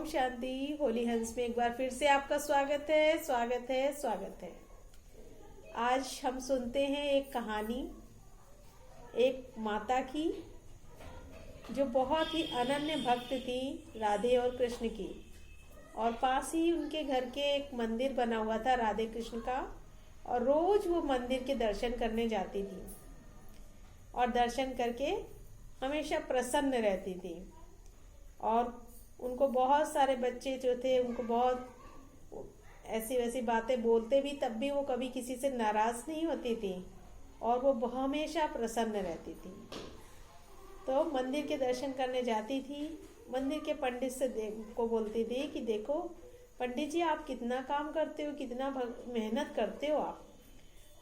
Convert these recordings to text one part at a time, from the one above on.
शांति। होली हंस में एक बार फिर से आपका स्वागत है, स्वागत है, स्वागत है। आज हम सुनते हैं एक कहानी, एक माता की जो बहुत ही अनन्य भक्त थी राधे और कृष्ण की। और पास ही उनके घर के एक मंदिर बना हुआ था राधे कृष्ण का, और रोज वो मंदिर के दर्शन करने जाती थी और दर्शन करके हमेशा प्रसन्न रहती थी। और उनको बहुत सारे बच्चे जो थे उनको बहुत ऐसी वैसी बातें बोलते भी, तब भी वो कभी किसी से नाराज नहीं होती थी और वो हमेशा प्रसन्न रहती थी। तो मंदिर के दर्शन करने जाती थी। मंदिर के पंडित से को बोलती थी कि देखो पंडित जी, आप कितना काम करते हो, कितना मेहनत करते हो, आप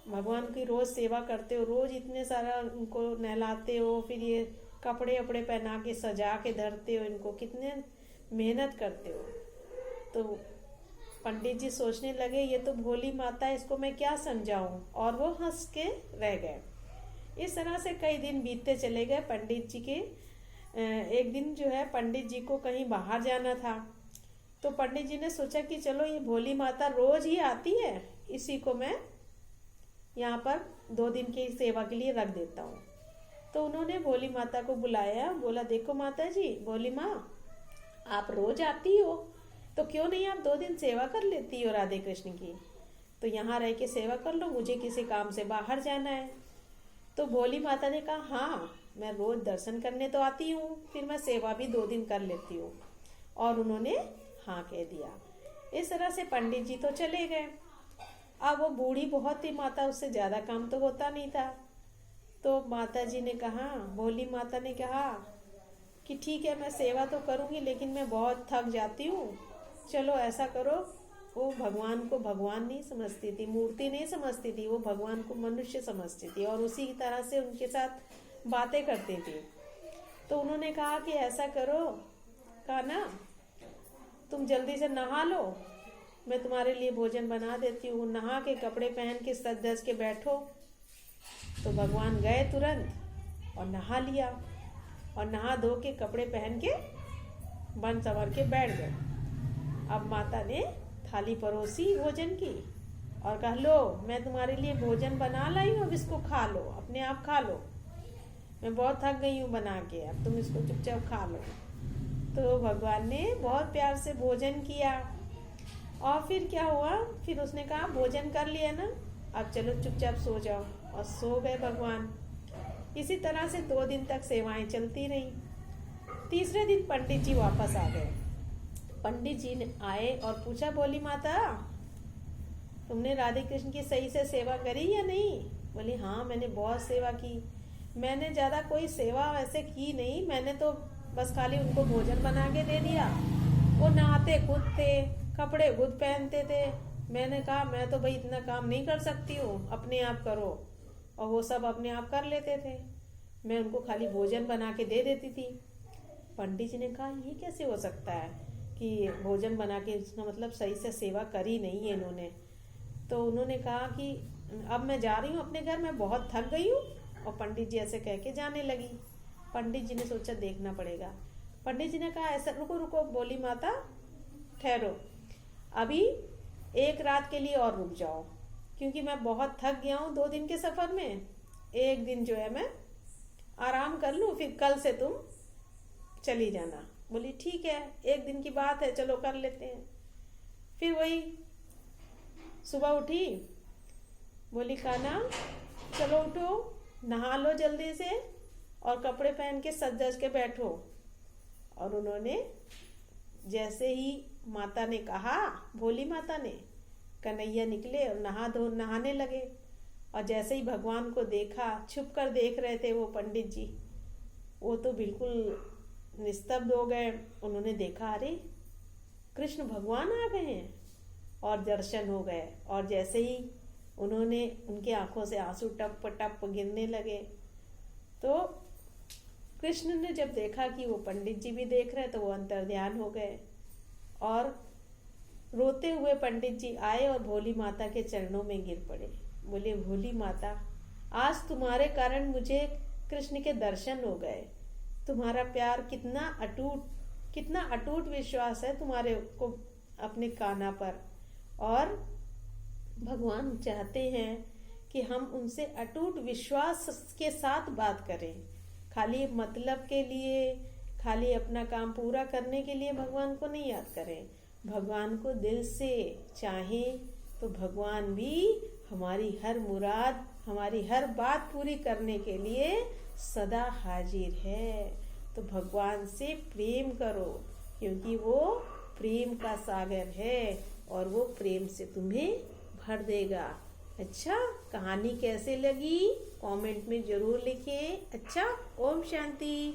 भगवान की रोज सेवा करते हो, रोज इतने सारा उनको नहलाते हो, फिर ये कपड़े वपड़े पहना के सजा के धरते हो, इनको कितने मेहनत करते हो। तो पंडित जी सोचने लगे ये तो भोली माता है, इसको मैं क्या समझाऊं, और वो हंस के रह गए। इस तरह से कई दिन बीतते चले गए। पंडित जी के एक दिन जो है पंडित जी को कहीं बाहर जाना था, तो पंडित जी ने सोचा कि चलो ये भोली माता रोज ही आती है, इसी को मैं यहाँ पर 2 दिन की सेवा के लिए रख देता हूँ। तो उन्होंने भोली माता को बुलाया, बोला देखो माता जी, भोली माँ आप रोज आती हो, तो क्यों नहीं आप 2 दिन सेवा कर लेती हो राधे कृष्ण की, तो यहाँ रह के सेवा कर लो, मुझे किसी काम से बाहर जाना है। तो भोली माता ने कहा हाँ, मैं रोज दर्शन करने तो आती हूँ, फिर मैं सेवा भी 2 दिन कर लेती हूँ। और उन्होंने हाँ कह दिया। इस तरह से पंडित जी तो चले गए। अब वो बूढ़ी बहुत थी माता, उससे ज्यादा काम तो होता नहीं था। तो माता जी ने कहा, भोली माता ने कहा कि ठीक है मैं सेवा तो करूंगी, लेकिन मैं बहुत थक जाती हूँ, चलो ऐसा करो। वो भगवान को भगवान नहीं समझती थी, मूर्ति नहीं समझती थी, वो भगवान को मनुष्य समझती थी और उसी तरह से उनके साथ बातें करती थी। तो उन्होंने कहा कि ऐसा करो, कहा ना तुम जल्दी से नहा लो, मैं तुम्हारे लिए भोजन बना देती हूँ, नहा के कपड़े पहन के सज धज के बैठो। तो भगवान गए तुरंत और नहा लिया, और नहा धो के कपड़े पहन के बन संवर के बैठ गए। अब माता ने थाली परोसी भोजन की और कहा लो मैं तुम्हारे लिए भोजन बना लाई हूँ, अब इसको खा लो, अपने आप खा लो, मैं बहुत थक गई हूँ बना के, अब तुम इसको चुपचाप खा लो। तो भगवान ने बहुत प्यार से भोजन किया। और फिर क्या हुआ, फिर उसने कहा भोजन कर लिया ना, अब चलो चुपचाप सो जाओ, और सो गए भगवान। इसी तरह से 2 दिन तक सेवाएं चलती रही। तीसरे दिन पंडित जी वापस आ गए। पंडित जी ने आए और पूछा, भोली माता तुमने राधे कृष्ण की सही से सेवा करी या नहीं? बोली हाँ मैंने बहुत सेवा की। मैंने ज्यादा कोई सेवा वैसे की नहीं, मैंने तो बस खाली उनको भोजन बना के दे दिया। वो नहाते खुद थे, कपड़े खुद पहनते थे। मैंने कहा मैं तो भाई इतना काम नहीं कर सकती हूँ, अपने आप करो, और वो सब अपने आप कर लेते थे, मैं उनको खाली भोजन बना के दे देती थी। पंडित जी ने कहा ये कैसे हो सकता है कि भोजन बना के, इसका मतलब सही से सेवा करी नहीं है इन्होंने। तो उन्होंने कहा कि अब मैं जा रही हूँ अपने घर, मैं बहुत थक गई हूँ, और पंडित जी ऐसे कह के जाने लगी। पंडित जी ने सोचा देखना पड़ेगा। पंडित जी ने कहा ऐसा, रुको रुको भोली माता ठहरो, अभी 1 रात के लिए और रुक जाओ, क्योंकि मैं बहुत थक गया हूँ 2 दिन के सफर में, 1 दिन जो है मैं आराम कर लूँ, फिर कल से तुम चली जाना। बोली ठीक है, 1 दिन की बात है, चलो कर लेते हैं। फिर वही सुबह उठी, बोली कान्हा चलो उठो, नहा लो जल्दी से, और कपड़े पहन के सज धज के बैठो। और उन्होंने जैसे ही माता ने कहा, भोली माता ने, कन्हैया निकले और नहाने लगे। और जैसे ही भगवान को देखा, छुप कर देख रहे थे वो पंडित जी, वो तो बिल्कुल निस्तब्ध हो गए। उन्होंने देखा अरे कृष्ण भगवान आ गए हैं, और दर्शन हो गए। और जैसे ही उन्होंने, उनकी आंखों से आंसू टप टप गिरने लगे। तो कृष्ण ने जब देखा कि वो पंडित जी भी देख रहे, तो वो अंतर्ध्यान हो गए, और रोते हुए पंडित जी आए और भोली माता के चरणों में गिर पड़े। बोले भोली माता, आज तुम्हारे कारण मुझे कृष्ण के दर्शन हो गए, तुम्हारा प्यार कितना अटूट, कितना अटूट विश्वास है तुम्हारे को अपने कान्हा पर। और भगवान चाहते हैं कि हम उनसे अटूट विश्वास के साथ बात करें। खाली मतलब के लिए, खाली अपना काम पूरा करने के लिए भगवान को नहीं याद करें। भगवान को दिल से चाहें तो भगवान भी हमारी हर मुराद, हमारी हर बात पूरी करने के लिए सदा हाजिर है। तो भगवान से प्रेम करो, क्योंकि वो प्रेम का सागर है और वो प्रेम से तुम्हें भर देगा। अच्छा, कहानी कैसे लगी कमेंट में जरूर लिखें। अच्छा, ओम शांति।